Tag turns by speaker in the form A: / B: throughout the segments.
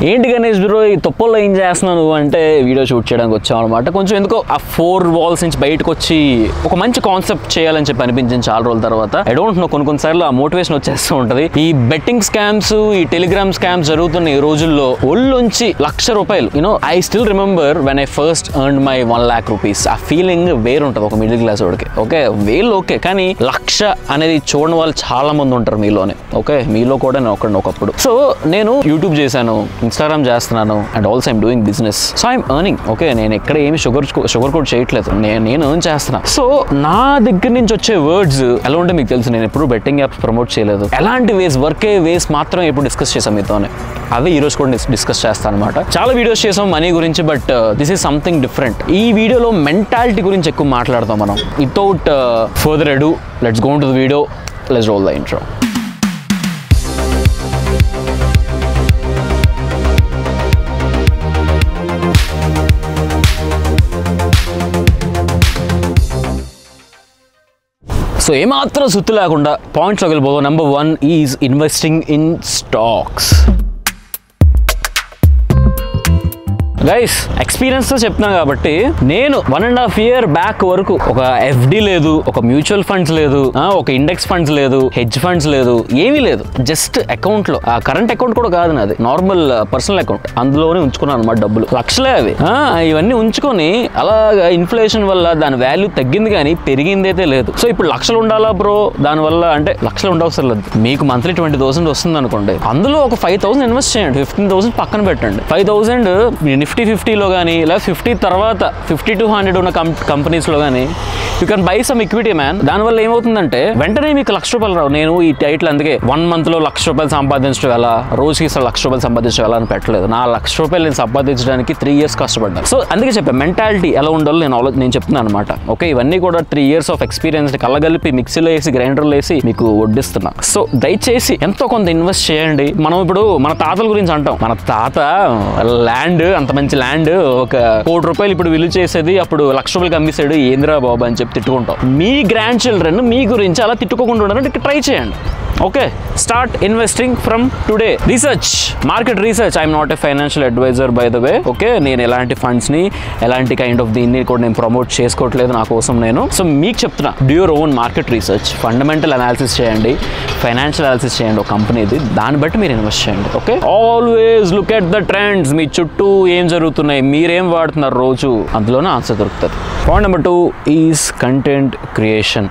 A: ఏంటి గణేష్ బ్రో ఈ తొప్పల్లో ఏం చేస్తున్నావు అంటే వీడియో షూట్ చేయడానికి వచ్చాం అనమాట. కొంచెం ఎందుకో ఆ 4 walls నుంచి బయటకు వచ్చి ఒక మంచి కాన్సెప్ట్ చేయాలని చెప్పి అనిపించింది చాలా రోజుల తర్వాత. ఐ డోంట్ నో, కొన్నిసార్లు ఆ మోటివేషన్ వచ్చేస్తూ ఉంటుంది. ఈ బెట్టింగ్ స్కామ్స్, ఈ టెలిగ్రామ్ స్కామ్స్ జరుగుతున్న ఈ రోజుల్లో ఒళ్ళుంచి ₹1,00,000 I still remember when I first earned my 1 lakh rupees. ఆ ఫీలింగ్ వేరుంటుంది ఒక మిడిల్ క్లాస్ వాడికి. ఓకే, వేలు ఓకే, కానీ 1,00,000 అనేది చూడని వాళ్ళు చాలా మంది ఉంటారు మీలోనే. ఓకే, మీలో కూడా నేను ఒకప్పుడు. సో నేను యూట్యూబ్ చేశాను, ఇన్స్టాగ్రామ్ చేస్తున్నాను, and also I'm doing business. So I'm earning. Okay, నేను ఎక్కడ ఏమి షుగర్ కోట్ చేయట్లేదు, నేను ఎర్న్ చేస్తున్నా. సో నా దగ్గర నుంచి వచ్చే వర్డ్స్ ఎలా ఉంటే మీకు తెలుసు, నేను ఎప్పుడు బెట్టింగ్ యాప్స్ ప్రమోట్ చేయలేదు. ఎలాంటి వేస్, వర్కే వేస్ మాత్రం ఎప్పుడు డిస్కస్ చేసాం మీతోనే. అవే ఈ రోజు కూడా డిస్కస్ చేస్తాను అనమాట. చాలా వీడియోస్ చేసాం మనీ గురించి, but this is something different. ఈ వీడియోలో మెంటాలిటీ గురించి ఎక్కువ మాట్లాడతాం మనం. Without further ado, let's go to the video, let's roll the intro. So ఏమాత్రం సుత్తు లేకుండా పాయింట్స్లోకి వెళ్ళిపోతాం. Number 1 is investing in stocks. Guys, ఎక్స్పీరియన్స్తో చెప్తున్నాను కాబట్టి, నేను 1.5 year బ్యాక్ వరకు ఒక ఎఫ్డి లేదు, ఒక మ్యూచువల్ ఫండ్స్ లేదు, ఒక ఇండెక్స్ ఫండ్స్ లేదు, హెడ్జ్ ఫండ్స్ లేదు, ఏమీ లేదు. జస్ట్ అకౌంట్లో, ఆ కరెంట్ అకౌంట్ కూడా కాదు నాది, నార్మల్ పర్సనల్ అకౌంట్, అందులోనే ఉంచుకున్నాను అనమాట డబ్బులు. లక్షలే అవి. ఇవన్నీ ఉంచుకొని అలాగా ఇన్ఫ్లేషన్ వల్ల దాని వాల్యూ తగ్గింది కానీ పెరిగింది అయితే లేదు. సో ఇప్పుడు లక్షలు ఉండాలా బ్రో దానివల్ల అంటే? లక్షలు ఉండవసరం లేదు. మీకు మంత్లీ 20,000 వస్తుంది అనుకోండి, అందులో ఒక 5,000 ఇన్వెస్ట్ చేయండి, 15,000 పక్కన పెట్టండి. 5,000 నిఫ్టీ 50లో కానీ, లేదా 50 తర్వాత 50 to 100 ఉన్న కంపెనీస్లో కానీ you can buy some equity man. దానివల్ల ఏమవుతుందంటే వెంటనే మీకు ₹1,00,000 రావు. నేను ఈ టైటిల్ అందుకే 1 monthలో ₹1,00,000 సంపాదించడం ఎలా, రోజుకి ₹1,00,000 సంపాదించడం ఎలా అని పెట్టలేదు. నా ₹1,00,000 నేను సంపాదించడానికి 3 years కష్టపడ్డాను. సో అందుకే చెప్పాను, మెంటాలిటీ ఎలా ఉండాలో నేను చెప్తున్నాను అనమాట. ఓకే, ఇవన్నీ కూడా 3 years ఆఫ్ ఎక్స్పీరియన్స్ కలగలిపి మిక్సీలో వేసి గ్రైండర్లో వేసి మీకు వడ్డిస్తున్నా. సో దయచేసి ఎంతో కొంత ఇన్వెస్ట్ చేయండి. మనం ఇప్పుడు మన తాతల గురించి అంటాం, మన తాత ల్యాండ్, అంత మంచి ల్యాండ్ ఒక ₹1,00,000 ఇప్పుడు విలువ చేసేది, అప్పుడు ₹1,00,000 అమ్మిస్తాడు, ఏంద్రా బాబు అని చెప్పి తిట్టుకుంటాం. మీ గ్రాండ్ చిల్డ్రన్ మీ గురించి అలా తిట్టుకోకుండా ఉండడానికి ట్రై చేయండి. Okay, start investing from today. Research, market research. I'm not a financial advisor by the way. Okay, నేను ఎలాంటి ఫండ్స్ని, ఎలాంటి కైండ్ ఆఫ్ దీన్ని కూడా నేను ప్రమోట్ చేసుకోవట్లేదు నా కోసం నేను. సో మీకు చెప్తున్నా, do your own market research, fundamental analysis చేయండి, ఫైనాన్షియల్ అనాలిసిస్ చేయండి ఒక కంపెనీది, దాన్ని బట్టి మీరు ఇన్వెస్ట్ చేయండి. Okay, always look at the trends. మీ చుట్టూ ఏం జరుగుతున్నాయి, మీరేం వాడుతున్నారు రోజు, అందులోనే ఆన్సర్ దొరుకుతుంది. Point number 2 is content creation.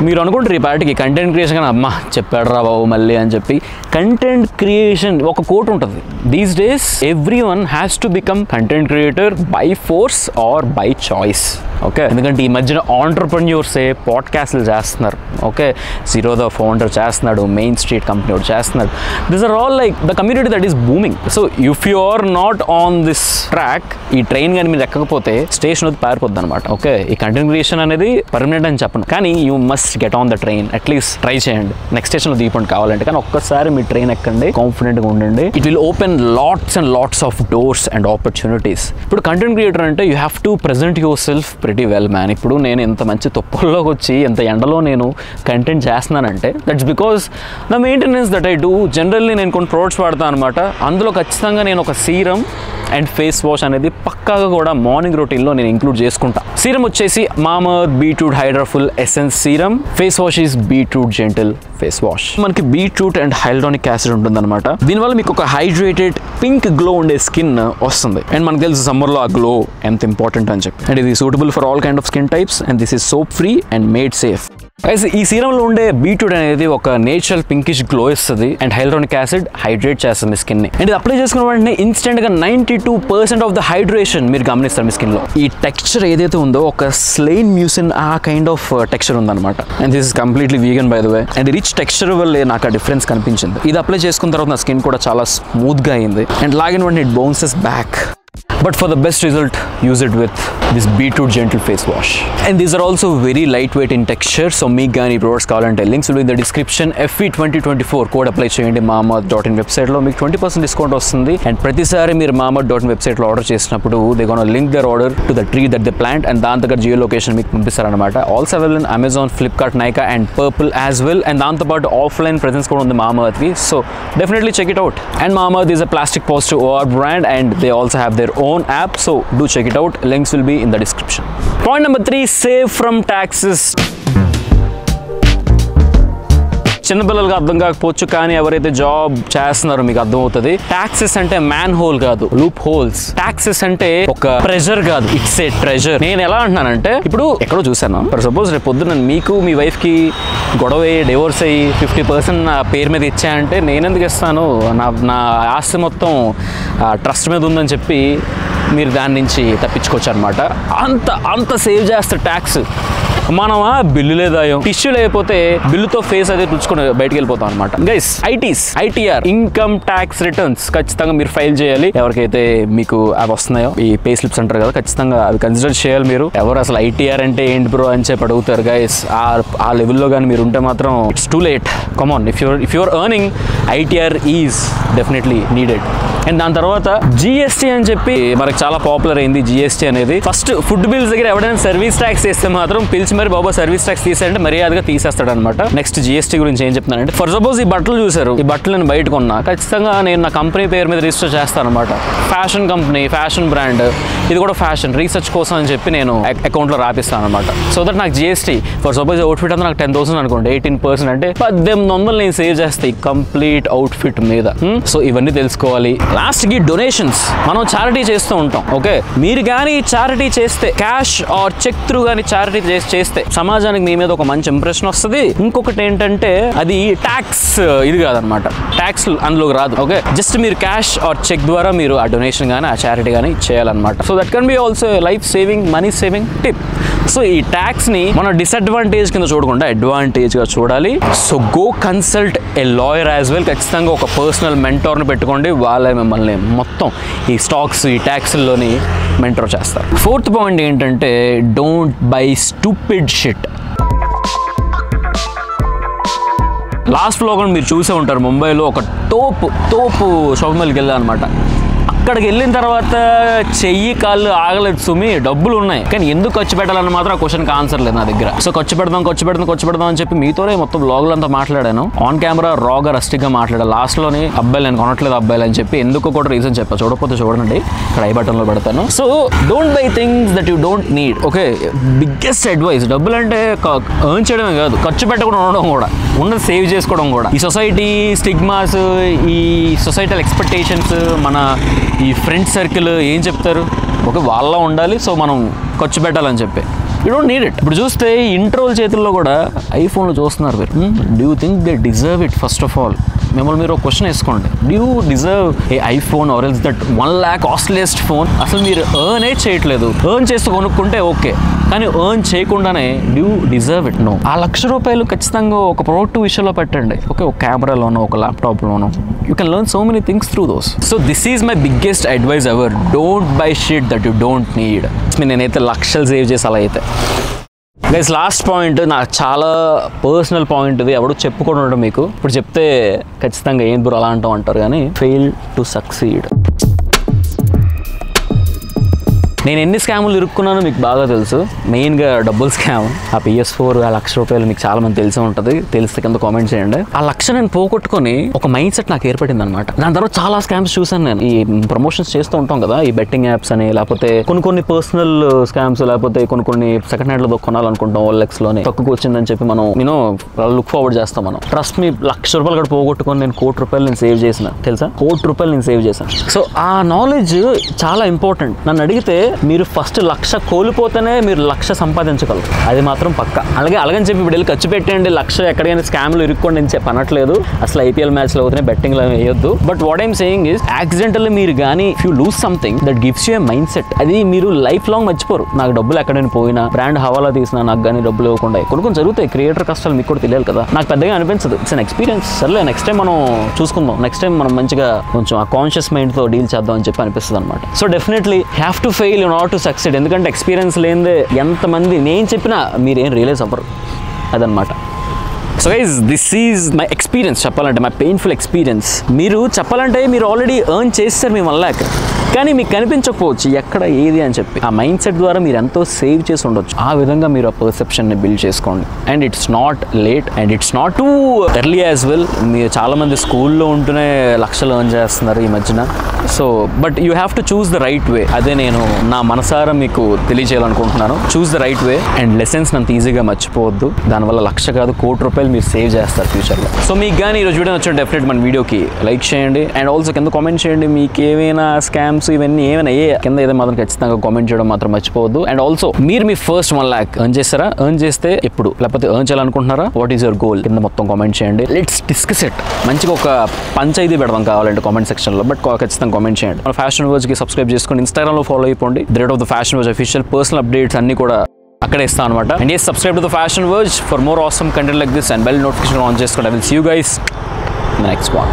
A: మీరు అనుకుంటారు ఈ పార్టీకి కంటెంట్ క్రియేషన్ కానీ అమ్మ చెప్పాడు రా బాబు మళ్ళీ అని చెప్పి. కంటెంట్ క్రియేషన్ ఒక కోట్ ఉంటుంది, these days every one has to become content creator by force or by choice. Okay, ఎందుకంటే ఈ మధ్యన ఆంటర్ప్రెన్యూర్సే పాడ్కాస్ట్లు చేస్తున్నారు. ఓకే, జీరో ద ఫౌండర్ చేస్తున్నాడు, మెయిన్ స్ట్రీట్ కంపెనీ ఒకటి చేస్తున్నాడు. This are all like the community that is booming. So if you are not on this track, ఈ ట్రైన్ కానీ మీరు ఎక్కకపోతే స్టేషన్ వద్ద పారిపోద్ది అనమాట. ఓకే, ఈ కంటెంట్ క్రియేషన్ అనేది పర్మనెంట్ అని చెప్పను, కానీ you must get on the train. At least try చేయండి, నెక్స్ట్ స్టేషన్లో దీపండి కావాలంటే, కానీ ఒక్కసారి మీ ట్రైన్ ఎక్కండి, కాన్ఫిడెంట్గా ఉండండి. It will open lots and lots of doors and opportunities. ఇప్పుడు కంటెంట్ క్రియేటర్ అంటే you have to present your self pretty well man. ఇప్పుడు నేను ఇంత మంచి తొప్పల్లోకి వచ్చి ఇంత ఎండలో నేను కంటెంట్ చేస్తున్నానంటే that's because the maintenance that I do. Generally నేను కొన్ని ప్రోడక్ట్స్ వాడతాను అనమాట, అందులో ఖచ్చితంగా నేను ఒక సీరం అండ్ ఫేస్ వాష్ అనేది పక్కాగా కూడా మార్నింగ్ రొటీన్లో నేను ఇంక్లూడ్ చేసుకుంటా. సీరం వచ్చేసి Mamaearth beetroot హైడ్రాఫుల్ essence serum, face wash is beetroot gentle face wash. మనకి బీట్రూట్ అండ్ హైల్డానిక్ యాసిడ్ ఉంటుందన్నమాట. దీనివల్ల మీకు ఒక హైడ్రేటెడ్ పింక్ గ్లో ఉండే స్కిన్ వస్తుంది. అండ్ మనకు తెలుసు సమ్మర్లో ఆ గ్లో ఎంత ఇంపార్టెంట్ అని చెప్పి. అండ్ ఇది suitable for all kind of skin types and this is soap free and made safe. ఈ సీరంలో ఉండే బీట్రూట్ అనేది ఒక నేచురల్ పింకిష్ గ్లో ఇస్తుంది అండ్ హైల్డానిక్ యాసిడ్ హైడ్రేట్ చేస్తుంది స్కిన్ ని. అండ్ ఇది అప్లై చేసుకున్న వెంటనే ఇన్స్టెంట్ గా 92% ఆఫ్ ద హైడ్రేషన్ మీరు గమనిస్తారు మీ స్కిన్ లో. ఈ టెక్స్చర్ ఏదైతే ఉందో ఒక స్లెయిన్ మ్యూసిన్ ఆ కైండ్ ఆఫ్ టెక్స్చర్ ఉందన్నమాట. And this is completely vegan by the way. And rich texture వల్లే నాకు ఆ డిఫరెన్స్ కనిపించింది. ఇది అప్లై చేసుకున్న తర్వాత నా స్కిన్ కూడా చాలా స్మూత్ గా అయింది. అండ్ లాగిన్ వెంటనే it bounces back. But for the best result, use it with this beetroot gentle face wash. And these are also very lightweight in texture. So meek gaani products kavalante links will be in the description. FE2024 code apply cheyandi mamaearth.in website lo meeku 20% discount vastundi. And pratisari meer mamaearth.in website lo order chesinappudu they gonna link their order to the tree that they plant and daan దగ్గర geolocation meeku పంపిస్తారు అన్నమాట. Also available in Amazon, Flipkart, Nykaa and Purple as well. And దాంతో పాటు offline presence కూడా ఉంది Mamaearth కి. So definitely check it out. And Mamaearth is a plastic positive OR brand and they also have their own app. So do check it out. Links will be in the description. Point number 3, save from taxes. చిన్నపిల్లలకు అర్థం కాకపోవచ్చు, కానీ ఎవరైతే job చేస్తున్నారో మీకు అర్థం అవుతుంది. Taxes అంటే మ్యాన్ హోల్ కాదు, లూప్ హోల్స్. టాక్సెస్ అంటే ఒక ప్రెజర్ కాదు, ఇట్స్ ఏ ట్రెజర్. నేను ఎలా అంటున్నానంటే, ఇప్పుడు ఎక్కడో చూసాను, ఫర్ సపోజ్ రేపు పొద్దున మీకు మీ వైఫ్ కి గొడవ అయ్యి డివోర్స్ అయ్యి 50% నా పేరు మీద ఇచ్చాయంటే నేను ఎందుకు ఇస్తాను? నా ఆస్తి మొత్తం ట్రస్ట్ మీద ఉందని చెప్పి మీరు దాని నుంచి తప్పించుకోవచ్చు అనమాట. అంత సేవ్ చేస్తారు ట్యాక్స్. మనమా బిల్లు లేదాయం, టిష్యూ లేకపోతే బిల్లుతో ఫేస్ అదే తుడుచుకొని బయటకు వెళ్ళిపోతాం అనమాట. Guys, ITR income tax returns ఖచ్చితంగా మీరు ఫైల్ చేయాలి. ఎవరికైతే మీకు అవి వస్తున్నాయో, ఈ పే స్లిప్స్ అంటారు కదా, ఖచ్చితంగా అవి కన్సిడర్ చేయాలి మీరు. ఎవరు అసలు ఐటీఆర్ అంటే ఏంటి బ్రో అని చెప్పి అడుగుతారు. గైస్, ఆ లెవెల్లో కానీ మీరు ఉంటే మాత్రం it's too late. Come on, if you're earning, ITR is definitely needed. And దాని తర్వాత జిఎస్టీ అని చెప్పి మనకు చాలా పాపులర్ అయింది. జిఎస్టీ అనేది ఫస్ట్ ఫుడ్ బిల్స్ దగ్గర ఎవరైనా సర్వీస్ ట్యాక్స్ చేస్తే మాత్రం పిలిచి మరి బాబా సర్వీస్ ట్యాక్స్ తీసేయంటే మర్యాదగా తీసేస్తాడు అనమాట. నెక్స్ట్ జిఎస్టీ గురించి ఏం చెప్తున్నానంటే, ఫర్ సపోజ్ ఈ బట్టలు చూసారు, ఈ బట్టలు నేను బయట కొన్నా, ఖచ్చితంగా నేను నా కంపెనీ పేరు మీద రిజిస్టర్ చేస్తాను అనమాట. ఫ్యాషన్ కంపెనీ, ఫ్యాషన్ బ్రాండ్, ఇది కూడా ఫ్యాషన్ రీసెర్చ్ కోసం అని చెప్పి నేను అకౌంట్లో రాపిస్తాను అనమాట. సో దట్ నాకు జిఎస్టీ, ఫర్ సపోజ్ అవుట్ఫిట్ అంతా నాకు 10,000 అనుకోండి, 18% అంటే 1800 నేను సేవ్ చేస్తాయి కంప్లీట్ అవుట్ఫిట్ మీద. సో ఇవన్నీ తెలుసుకోవాలి. లాస్ట్కి డొనేషన్స్, మనం చారిటీ చేస్తూ ఉంటాం. ఓకే, మీరు కానీ చారిటీ చేస్తే, క్యాష్ ఆర్ చెక్ త్రూ కానీ చారిటీ చేస్తే సమాజానికి మీ మీద ఒక మంచి ఇంప్రెషన్ వస్తుంది. ఇంకొకటి ఏంటంటే, అది ట్యాక్స్ ఇది కాదనమాట, ట్యాక్స్ అందులోకి రాదు. ఓకే, జస్ట్ మీరు క్యాష్ ఆర్ చెక్ ద్వారా మీరు ఆ డొనేషన్ కానీ ఆ చారిటీ కానీ చేయాలన్నమాట. So that can be also life saving, money saving tip. So ఈ ట్యాక్స్ ని మన డిసడ్వాంటేజ్ కింద చూడకుండా అడ్వాంటేజ్ గా చూడాలి. So go consult a lawyer as well. ఖచ్చితంగా ఒక పర్సనల్ మెంటోర్ని పెట్టుకోండి, వాళ్ళే మిమ్మల్ని మొత్తం ఈ స్టాక్స్, ఈ ట్యాక్స్లోని మెంటర్ చేస్తారు. 4th పాయింట్ ఏంటంటే, don't by stupid shit. Last vlog మీరు చూసే ఉంటారు, ముంబైలో ఒక తోపు షాపింగ్ మాల్కి వెళ్ళాను అనమాట. అక్కడికి వెళ్ళిన తర్వాత చెయ్యి కాళ్ళు ఆగలేదు సుమి, డబ్బులు ఉన్నాయి కానీ ఎందుకు ఖర్చు పెట్టాలని మాత్రం ఆ క్వశ్చన్కి ఆన్సర్ లేదు నా దగ్గర. సో ఖర్చు పెడదాం అని చెప్పి మీతోనే మొత్తం వ్లాగులు అంతా మాట్లాడాను. ఆన్ కెమెరా రాగా రస్టిక్గా మాట్లాడాను. లాస్ట్లోని అబ్బాయిలు నేను కొనట్లేదు అబ్బాయిలు అని చెప్పి ఎందుకో కూడా రీజన్ చెప్పాను. చూడకపోతే చూడండి, ఇక్కడ ఐ బటన్లో పెడతాను. So don't by things that you don't need. Okay, biggest advice, డబ్బులు అంటే ఎర్న్ చేయడమే కాదు, ఖర్చు పెట్టకుండా ఉండడం కూడా, ఉన్నది సేవ్ చేసుకోవడం కూడా. ఈ సొసైటీ స్టిగ్మాస్, ఈ సొసైటల్ ఎక్స్పెక్టేషన్స్, మన ఈ ఫ్రెండ్ సర్కిల్ ఏం చెప్తారు, ఓకే వాళ్ళ ఉండాలి, సో మనం ఖర్చు పెట్టాలని చెప్పి. You don't need it. ఇప్పుడు చూస్తే ఇంట్రోల్ చేతుల్లో కూడా ఐఫోన్లు చూస్తున్నారు మీరు. Do you think they deserve it? First of all మిమ్మల్ని మీరు ఒక క్వశ్చన్ వేసుకోండి, do you deserve A iPhone or else that 1 lakh costliest phone? అసలు మీరు ఎర్నే చేయట్లేదు. ఎర్న్ చేస్తూ కొనుక్కుంటే ఓకే, కానీ ఎర్న్ చేయకుండానే do you deserve it? No. ఆ ₹1,00,000 ఖచ్చితంగా ఒక ప్రోడక్ట్ విషయంలో పెట్టండి. ఓకే, ఒక కెమెరాలోనో ఒక ల్యాప్టాప్లోనో, you can learn so many things through those. So this is my biggest advice ever. Don't buy shit that you don't need. నేనైతే లక్షలు సేవ్ చేసి అలా అయితే. గైస్, లాస్ట్ పాయింట్ నాకు చాలా పర్సనల్ పాయింట్, ఇది ఎవడు చెప్పుకొని ఉండడం మీకు. ఇప్పుడు చెప్తే ఖచ్చితంగా ఏం బ్రో అలా అంటారు, కానీ ఫెయిల్ టు సక్సీడ్. నేను ఎన్ని స్కాములు ఇరుక్కున్నానో మీకు బాగా తెలుసు. మెయిన్గా డబ్బుల్ స్కామ్, ఆ PS4, ఆ ₹1,00,000 మీకు చాలా మంది తెలిసే ఉంటుంది. తెలిస్తే కింద కామెంట్ చేయండి. ఆ లక్ష నేను పోగొట్టుకొని ఒక మైండ్ సెట్ నాకు ఏర్పడింది అనమాట. దాని తర్వాత చాలా స్కామ్స్ చూసాను నేను. ఈ ప్రమోషన్స్ చేస్తూ ఉంటాం కదా, ఈ బెట్టింగ్ యాప్స్ అని, లేకపోతే కొన్ని పర్సనల్ స్కామ్స్, లేకపోతే కొన్ని సెకండ్ హ్యాండ్ లో కొనాలనుకుంటాం, OLXలోనే తక్కువ వచ్చిందని చెప్పి మనం లుక్ ఫార్వర్డ్ చేస్తాం. మనం ట్రస్ట్ మీ, ₹1,00,000 కూడా పోగొట్టుకొని నేను ₹1,00,00,000 నేను సేవ్ చేసిన, తెలుసా? ₹1,00,00,000 నేను సేవ్ చేశాను. సో ఆ నాలెడ్జ్ చాలా ఇంపార్టెంట్. నన్ను అడిగితే మీరు ఫస్ట్ 1,00,000 కోల్పోతేనే మీరు 1,00,000 సంపాదించగలరు, అది మాత్రం పక్క. అలాగని చెప్పి ఇప్పుడు వెళ్ళి ఖర్చు పెట్టండి 1,00,000 ఎక్కడికైనా స్కామ్లు ఇరుక్కోండి అని చెప్పనట్లేదు. అసలు IPL మ్యాచ్లు అవుతున్నాయి, బెట్టింగ్లు వేయొద్దు. But what I'm saying is accidentally మీరు కానీ if you lose something that gives you A mind set, అది మీరు లైఫ్ లాంగ్ మర్చిపోరు. నాకు డబ్బులు ఎక్కడైనా పోయినా, బ్రాండ్ హవాలా తీసినా నాకు కానీ డబ్బులు ఇవ్వకుండా కొన్ని జరుగుతాయి. క్రియేటర్ కష్టాలు మీకు కూడా తెలియాలి కదా. నాకు పెద్దగా అనిపించదు, ఇట్స్ అన్ ఎక్స్పీరియన్స్. సర్లే నెక్స్ట్ టైం మనం చూసుకుందాం, నెక్స్ట్ టైం మనం మంచిగా కొంచెం ఆ కాన్షియస్ మైండ్తో డీల్ చేద్దాం అని చెప్పి అనిపిస్తుంది అనమాట. So definitely have to fail in order to succeed. ఎందుకంటే ఎక్స్పీరియన్స్ లేనిదే ఎంతమంది నేను చెప్పినా మీరేం రియలైజ్ అవ్వరు, అదనమాట. So guys this is my experience. చెప్పాలంటే మై పెయిన్ఫుల్ ఎక్స్పీరియన్స్. మీరు చెప్పాలంటే మీరు ఆల్రెడీ ఎర్న్ చేస్తారు మీ 1,00,000, కానీ మీకు కనిపించకపోవచ్చు ఎక్కడ ఏది అని చెప్పి. ఆ మైండ్ సెట్ ద్వారా మీరు ఎంతో సేవ్ చేసి ఉండొచ్చు. ఆ విధంగా మీరు ఆ పర్సెప్షన్ని బిల్డ్ చేసుకోండి. And it's not late and it's not too early as well. మీరు చాలామంది స్కూల్లో ఉంటూనే 1,00,000 ఎర్న్ చేస్తున్నారు ఈ మధ్యన. So but you have to choose the right way. అదే నేను నా మనసారా మీకు తెలియజేయాలనుకుంటున్నాను. Choose the right way and lessons అంత ఈజీగా మర్చిపోవద్దు. దానివల్ల 1,00,000 కాదు, ₹1,00,000 మీరు సేవ్ చేస్తారు ఫ్యూచర్లో. సో మీకు కానీ ఈరోజు వీడియో నచ్చిన డెఫినెట్ మన వీడియోకి లైక్ చేయండి అండ్ ఆల్సో కింద కామెంట్ చేయండి. మీకు ఏమైనా స్కామ్స్ ఇవన్నీ ఏమైనా కింద ఏదో మాత్రం ఖచ్చితంగా కామెంట్ చేయడం మాత్రం మర్చిపోవద్దు. అండ్ ఆల్సో మీరు మీ ఫస్ట్ 1,00,000 ఎర్న్ చేస్తారా? ఎర్న్ చేస్తే ఎప్పుడు, లేకపోతే ఎర్న్ చేయాలనుకుంటున్నారా? What is your goal? కింద మొత్తం కామెంట్ చేయండి. Let's discuss it. మంచిగా ఒక పంచాయతీ పెడదాం కావాలంటే కామెంట్ సెక్షన్లో. బట్ ఖచ్చితంగా కామెంట్ చేయండి. మన ఫ్యాషన్ వర్డ్స్కి సబ్స్క్రైబ్ చేసుకొని ఇన్స్టాగ్రామ్లో ఫాలో అయిపోండి. The rate of the fashion words official personal updates అన్ని కూడా అక్కడే ఇస్తాను అనమాట. And yes, subscribe to the Fashion Verge for more awesome content like this and bell notification on చేసుకోండి. I will see you guys in the next one.